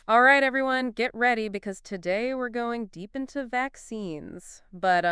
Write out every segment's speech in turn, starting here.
All right, everyone, get ready because today we're going deep into vaccines. But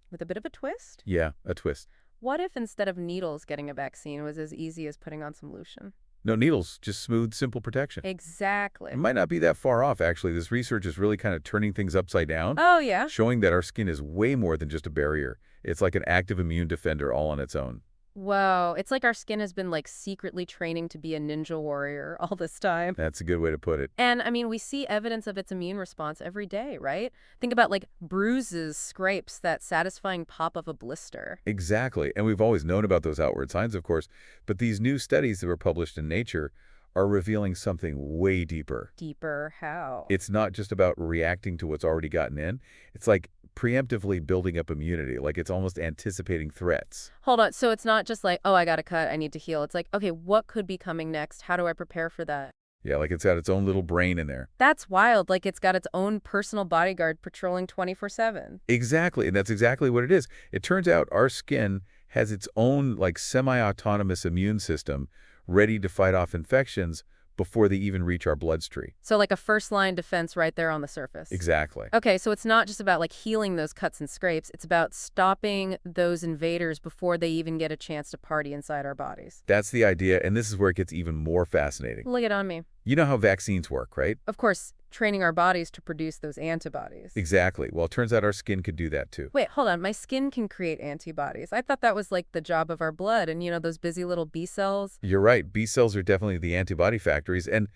with a bit of a twist. Yeah, a twist. What if instead of needles getting a vaccine was as easy as putting on some lotion? No needles, just smooth, simple protection. Exactly. It might not be that far off, actually. This research is really kind of turning things upside down. Oh, yeah? Showing that our skin is way more than just a barrier. It's like an active immune defender all on its own. Whoa, it's like our skin has been secretly training to be a ninja warrior all this time. That's a good way to put it. And I mean, we see evidence of its immune response every day, right? Think about bruises, scrapes, that satisfying pop of a blister. Exactly. And we've always known about those outward signs, of course. But these new studies that were published in Nature are revealing something way deeper. Deeper? How? It's not just about reacting to what's already gotten in. It's like preemptively building up immunity, like it's almost anticipating threats. Hold on. So it's not just oh, I got a cut, I need to heal. It's okay, what could be coming next? How do I prepare for that? Yeah, like it's got its own little brain in there. That's wild. It's got its own personal bodyguard patrolling 24/7. Exactly, and that's exactly what it is. It turns out our skin has its own semi-autonomous immune system ready to fight off infections before they even reach our bloodstream. So a first-line defense right there on the surface. Exactly. Okay, so it's not just about healing those cuts and scrapes. It's about stopping those invaders before they even get a chance to party inside our bodies. That's the idea, and this is where it gets even more fascinating. Lay it on me. You know how vaccines work, right? Of course, training our bodies to produce those antibodies. Exactly. Well, it turns out our skin could do that too. Wait, hold on. My skin can create antibodies. I thought that was the job of our blood and, those busy little B cells. You're right. B cells are definitely the antibody factories. And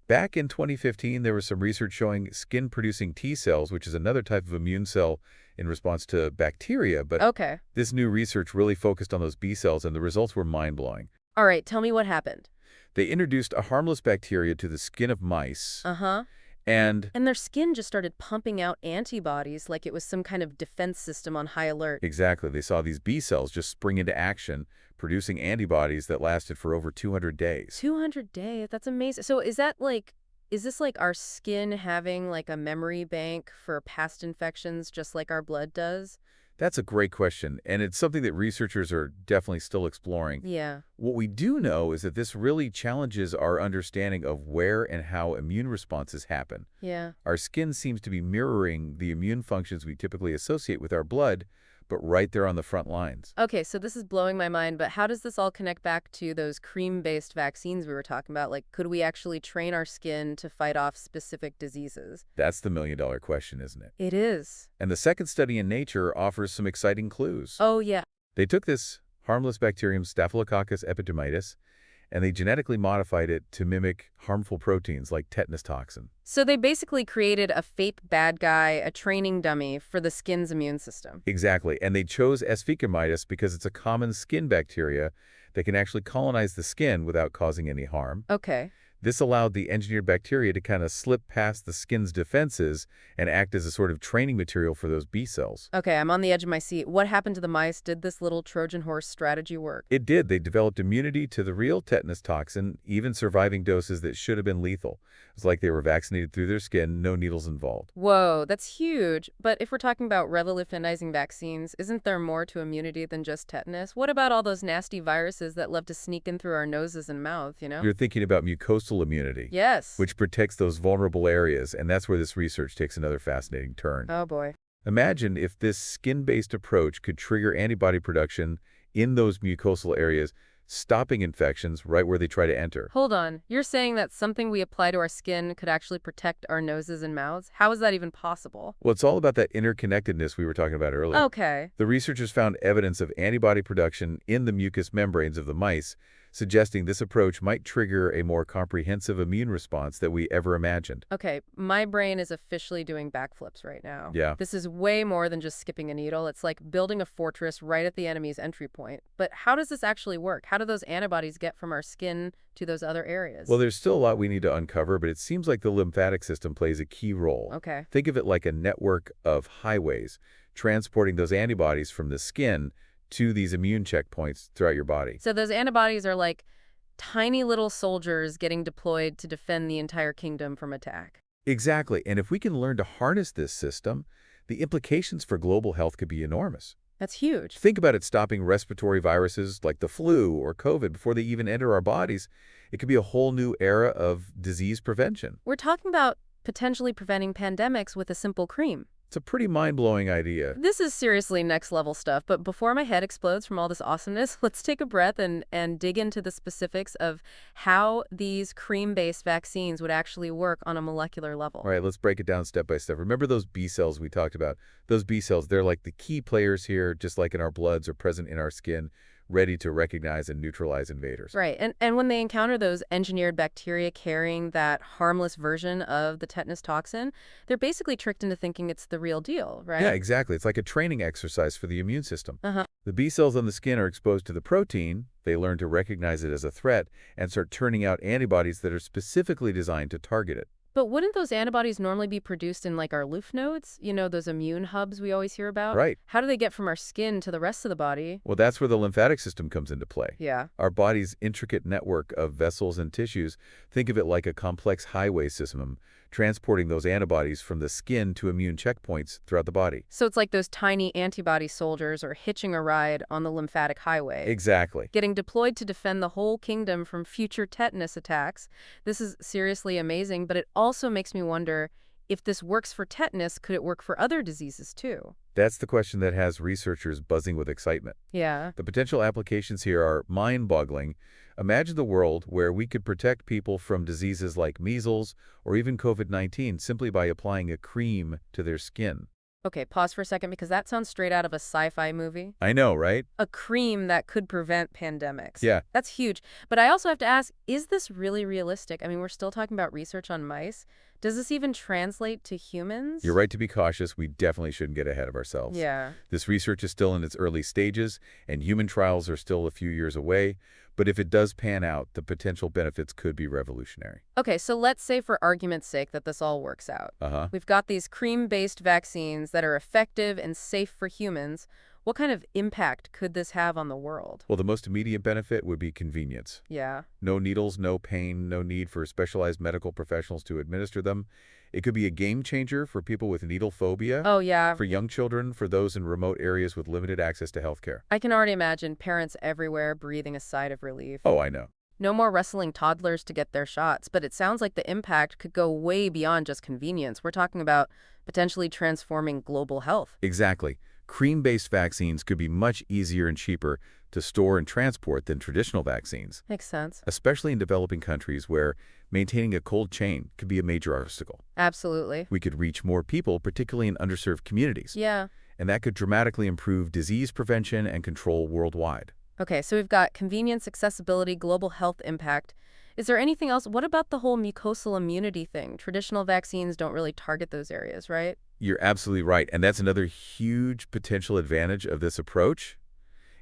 back in 2015, there was some research showing skin-producing T cells, which is another type of immune cell in response to bacteria. But okay, this new research really focused on those B cells, and the results were mind-blowing. All right, tell me what happened. They introduced a harmless bacteria to the skin of mice. Uh-huh. And their skin just started pumping out antibodies like it was some kind of defense system on high alert. Exactly. They saw these B cells just spring into action, producing antibodies that lasted for over 200 days. 200 days? That's amazing. So is that is this our skin having a memory bank for past infections just like our blood does? That's a great question, and it's something that researchers are definitely still exploring. Yeah. What we do know is that this really challenges our understanding of where and how immune responses happen. Yeah. Our skin seems to be mirroring the immune functions we typically associate with our blood, but right there on the front lines. Okay, so this is blowing my mind, but how does this all connect back to those cream-based vaccines we were talking about? Could we actually train our skin to fight off specific diseases? That's the million-dollar question, isn't it? It is. And the second study in Nature offers some exciting clues. Oh, yeah. They took this harmless bacterium Staphylococcus epidermidis, and they genetically modified it to mimic harmful proteins like tetanus toxin. So they basically created a fake bad guy, a training dummy for the skin's immune system. Exactly, and they chose S. fecundimidis because it's a common skin bacteria that can actually colonize the skin without causing any harm. Okay. This allowed the engineered bacteria to kind of slip past the skin's defenses and act as a sort of training material for those B cells. Okay, I'm on the edge of my seat. What happened to the mice? Did this little Trojan horse strategy work? It did. They developed immunity to the real tetanus toxin, even surviving doses that should have been lethal. It's like they were vaccinated through their skin, no needles involved. Whoa, that's huge. But if we're talking about revolutionizing vaccines, isn't there more to immunity than just tetanus? What about all those nasty viruses that love to sneak in through our noses and mouth, You're thinking about mucosal immunity. Yes. Which protects those vulnerable areas, and that's where this research takes another fascinating turn. Oh, boy. Imagine if this skin-based approach could trigger antibody production in those mucosal areas, stopping infections right where they try to enter. Hold on. You're saying that something we apply to our skin could actually protect our noses and mouths? How is that even possible? Well, it's all about that interconnectedness we were talking about earlier. Okay. The researchers found evidence of antibody production in the mucous membranes of the mice, suggesting this approach might trigger a more comprehensive immune response than we ever imagined. Okay, my brain is officially doing backflips right now. Yeah. This is way more than just skipping a needle. It's like building a fortress right at the enemy's entry point. But how does this actually work? How do those antibodies get from our skin to those other areas? Well, there's still a lot we need to uncover, but it seems like the lymphatic system plays a key role. Okay. Think of it like a network of highways, transporting those antibodies from the skin to these immune checkpoints throughout your body. So those antibodies are like tiny little soldiers getting deployed to defend the entire kingdom from attack. Exactly. And if we can learn to harness this system, the implications for global health could be enormous. That's huge. Think about it stopping respiratory viruses like the flu or COVID before they even enter our bodies. It could be a whole new era of disease prevention. We're talking about potentially preventing pandemics with a simple cream. It's a pretty mind-blowing idea. This is seriously next-level stuff, but before my head explodes from all this awesomeness, let's take a breath and dig into the specifics of how these cream-based vaccines would actually work on a molecular level. All right, let's break it down step by step. Remember those B cells we talked about? Those B cells, they're like the key players here, just like in our bloods or present in our skin, ready to recognize and neutralize invaders. Right, and when they encounter those engineered bacteria carrying that harmless version of the tetanus toxin, they're basically tricked into thinking it's the real deal, right? Yeah, exactly. It's like a training exercise for the immune system. Uh-huh. The B cells on the skin are exposed to the protein. They learn to recognize it as a threat and start turning out antibodies that are specifically designed to target it. But wouldn't those antibodies normally be produced in like our lymph nodes? You know, those immune hubs we always hear about? Right. How do they get from our skin to the rest of the body? Well, that's where the lymphatic system comes into play. Yeah. Our body's intricate network of vessels and tissues, think of it like a complex highway system, transporting those antibodies from the skin to immune checkpoints throughout the body. So it's like those tiny antibody soldiers are hitching a ride on the lymphatic highway. Exactly. Getting deployed to defend the whole kingdom from future tetanus attacks. This is seriously amazing, but it also makes me wonder, if this works for tetanus, could it work for other diseases too? That's the question that has researchers buzzing with excitement. Yeah. The potential applications here are mind-boggling. Imagine the world where we could protect people from diseases like measles or even COVID-19 simply by applying a cream to their skin. Okay, pause for a second because that sounds straight out of a sci-fi movie. I know, right? A cream that could prevent pandemics. Yeah. That's huge. But I also have to ask, is this really realistic? I mean, we're still talking about research on mice. Does this even translate to humans? You're right to be cautious. We definitely shouldn't get ahead of ourselves. Yeah. This research is still in its early stages, and human trials are still a few years away. But if it does pan out, the potential benefits could be revolutionary. Okay, so let's say for argument's sake that this all works out. We've got these cream-based vaccines that are effective and safe for humans. What kind of impact could this have on the world? Well, the most immediate benefit would be convenience. Yeah. No needles, no pain, no need for specialized medical professionals to administer them. It could be a game changer for people with needle phobia. Oh, yeah. For young children, for those in remote areas with limited access to healthcare. I can already imagine parents everywhere breathing a sigh of relief. Oh, I know. No more wrestling toddlers to get their shots, but it sounds like the impact could go way beyond just convenience. We're talking about potentially transforming global health. Exactly. Cream-based vaccines could be much easier and cheaper to store and transport than traditional vaccines. Makes sense. Especially in developing countries where maintaining a cold chain could be a major obstacle. Absolutely. We could reach more people, particularly in underserved communities. Yeah. And that could dramatically improve disease prevention and control worldwide. Okay, so we've got convenience, accessibility, global health impact. Is there anything else? What about the whole mucosal immunity thing? Traditional vaccines don't really target those areas, right? You're absolutely right. And that's another huge potential advantage of this approach.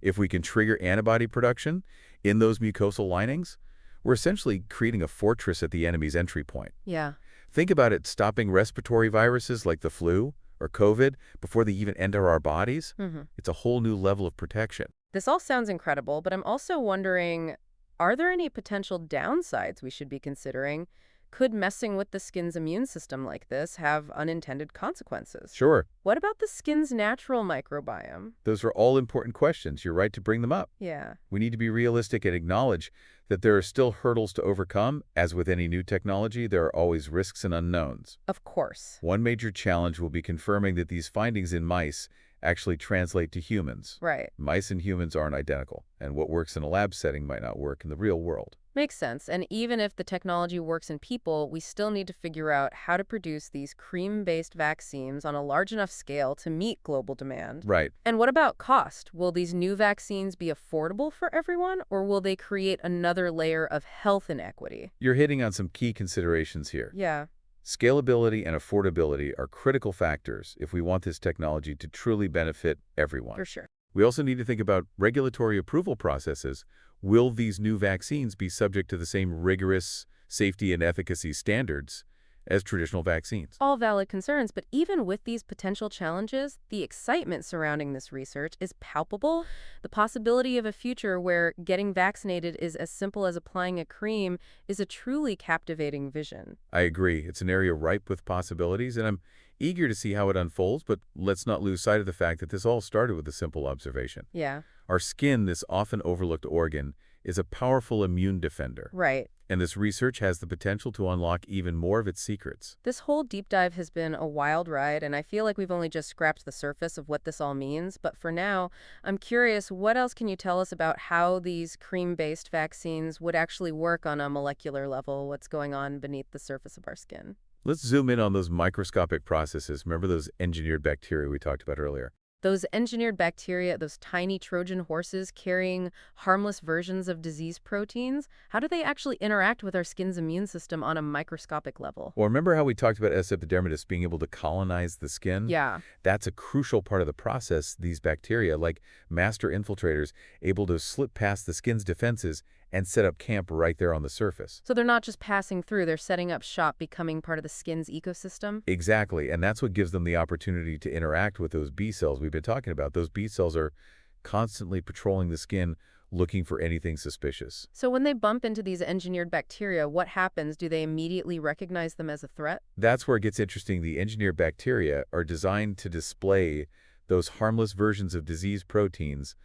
If we can trigger antibody production in those mucosal linings, we're essentially creating a fortress at the enemy's entry point. Yeah. Think about it stopping respiratory viruses like the flu or COVID before they even enter our bodies. It's a whole new level of protection. This all sounds incredible, but I'm also wondering, are there any potential downsides we should be considering? Could messing with the skin's immune system like this have unintended consequences? Sure. What about the skin's natural microbiome? Those are all important questions. You're right to bring them up. Yeah. We need to be realistic and acknowledge that there are still hurdles to overcome. As with any new technology, there are always risks and unknowns. Of course. One major challenge will be confirming that these findings in mice actually translate to humans. Right. Mice and humans aren't identical, and what works in a lab setting might not work in the real world. Makes sense. And even if the technology works in people, we still need to figure out how to produce these cream-based vaccines on a large enough scale to meet global demand. Right. And what about cost? Will these new vaccines be affordable for everyone, or will they create another layer of health inequity? You're hitting on some key considerations here. Yeah. Scalability and affordability are critical factors if we want this technology to truly benefit everyone. For sure. We also need to think about regulatory approval processes. Will these new vaccines be subject to the same rigorous safety and efficacy standards as traditional vaccines. All valid concerns, but even with these potential challenges, the excitement surrounding this research is palpable. The possibility of a future where getting vaccinated is as simple as applying a cream is a truly captivating vision. I agree. It's an area ripe with possibilities, and I'm eager to see how it unfolds, but let's not lose sight of the fact that this all started with a simple observation. Yeah, Our skin, this often overlooked organ, is a powerful immune defender. right. And this research has the potential to unlock even more of its secrets. This whole deep dive has been a wild ride, and I feel like we've only just scratched the surface of what this all means. But for now, I'm curious, what else can you tell us about how these cream-based vaccines would actually work on a molecular level? What's going on beneath the surface of our skin? Let's zoom in on those microscopic processes. Remember those engineered bacteria we talked about earlier? Those engineered bacteria, those tiny Trojan horses carrying harmless versions of disease proteins, how do they actually interact with our skin's immune system on a microscopic level? Or remember how we talked about S. epidermidis being able to colonize the skin? Yeah. That's a crucial part of the process. These bacteria, like master infiltrators, able to slip past the skin's defenses and set up camp right there on the surface. So they're not just passing through, they're setting up shop, becoming part of the skin's ecosystem? Exactly, and that's what gives them the opportunity to interact with those B cells we've been talking about. Those B cells are constantly patrolling the skin, looking for anything suspicious. So when they bump into these engineered bacteria, what happens? Do they immediately recognize them as a threat? That's where it gets interesting. The engineered bacteria are designed to display those harmless versions of disease proteins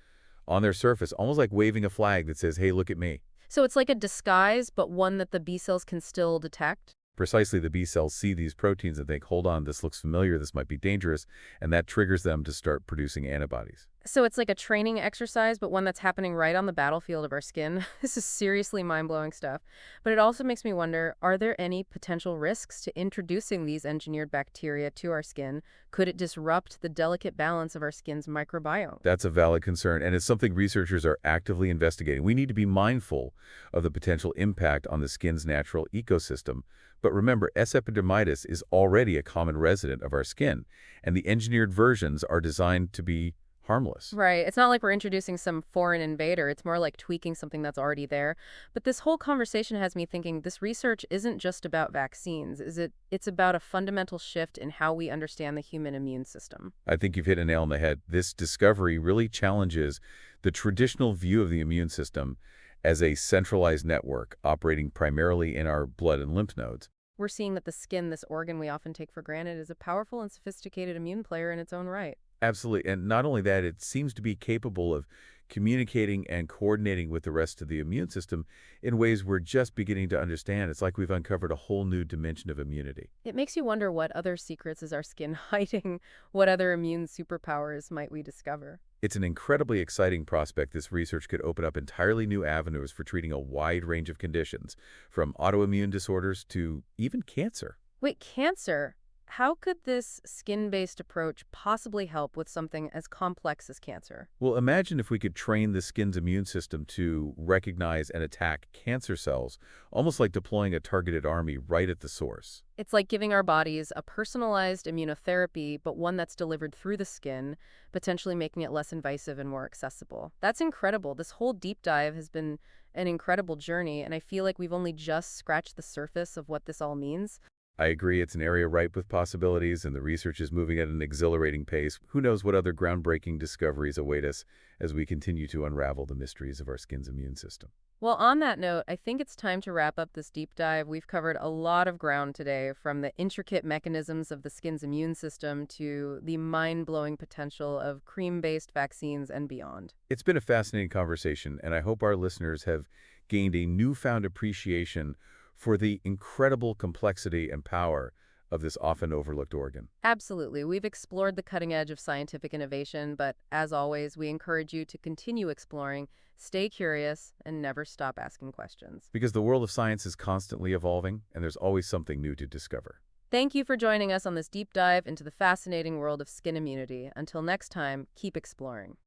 on their surface, almost like waving a flag that says, hey, look at me. So it's like a disguise, but one that the B cells can still detect? Precisely, the B cells see these proteins and think, hold on, this looks familiar, this might be dangerous, and that triggers them to start producing antibodies. So it's like a training exercise, but one that's happening right on the battlefield of our skin. This is seriously mind-blowing stuff. But it also makes me wonder, are there any potential risks to introducing these engineered bacteria to our skin? Could it disrupt the delicate balance of our skin's microbiome? That's a valid concern, and it's something researchers are actively investigating. We need to be mindful of the potential impact on the skin's natural ecosystem. But remember, S. epidermidis is already a common resident of our skin, and the engineered versions are designed to be harmless. Right. It's not like we're introducing some foreign invader. It's more like tweaking something that's already there. But this whole conversation has me thinking this research isn't just about vaccines, is it? It's about a fundamental shift in how we understand the human immune system. I think you've hit a nail on the head. This discovery really challenges the traditional view of the immune system as a centralized network operating primarily in our blood and lymph nodes. We're seeing that the skin, this organ we often take for granted, is a powerful and sophisticated immune player in its own right. Absolutely. And not only that, it seems to be capable of communicating and coordinating with the rest of the immune system in ways we're just beginning to understand. It's like we've uncovered a whole new dimension of immunity. It makes you wonder, what other secrets is our skin hiding? What other immune superpowers might we discover? It's an incredibly exciting prospect. This research could open up entirely new avenues for treating a wide range of conditions, from autoimmune disorders to even cancer. Wait, cancer? How could this skin-based approach possibly help with something as complex as cancer? Well, imagine if we could train the skin's immune system to recognize and attack cancer cells, almost like deploying a targeted army right at the source. It's like giving our bodies a personalized immunotherapy, but one that's delivered through the skin, potentially making it less invasive and more accessible. That's incredible. This whole deep dive has been an incredible journey, and I feel like we've only just scratched the surface of what this all means. I agree, it's an area ripe with possibilities, and the research is moving at an exhilarating pace. Who knows what other groundbreaking discoveries await us as we continue to unravel the mysteries of our skin's immune system. Well, on that note, I think it's time to wrap up this deep dive. We've covered a lot of ground today, from the intricate mechanisms of the skin's immune system to the mind-blowing potential of cream-based vaccines and beyond. It's been a fascinating conversation, and I hope our listeners have gained a newfound appreciation for the incredible complexity and power of this often overlooked organ. Absolutely. We've explored the cutting edge of scientific innovation, but as always, we encourage you to continue exploring, stay curious, and never stop asking questions. Because the world of science is constantly evolving, and there's always something new to discover. Thank you for joining us on this deep dive into the fascinating world of skin immunity. Until next time, keep exploring.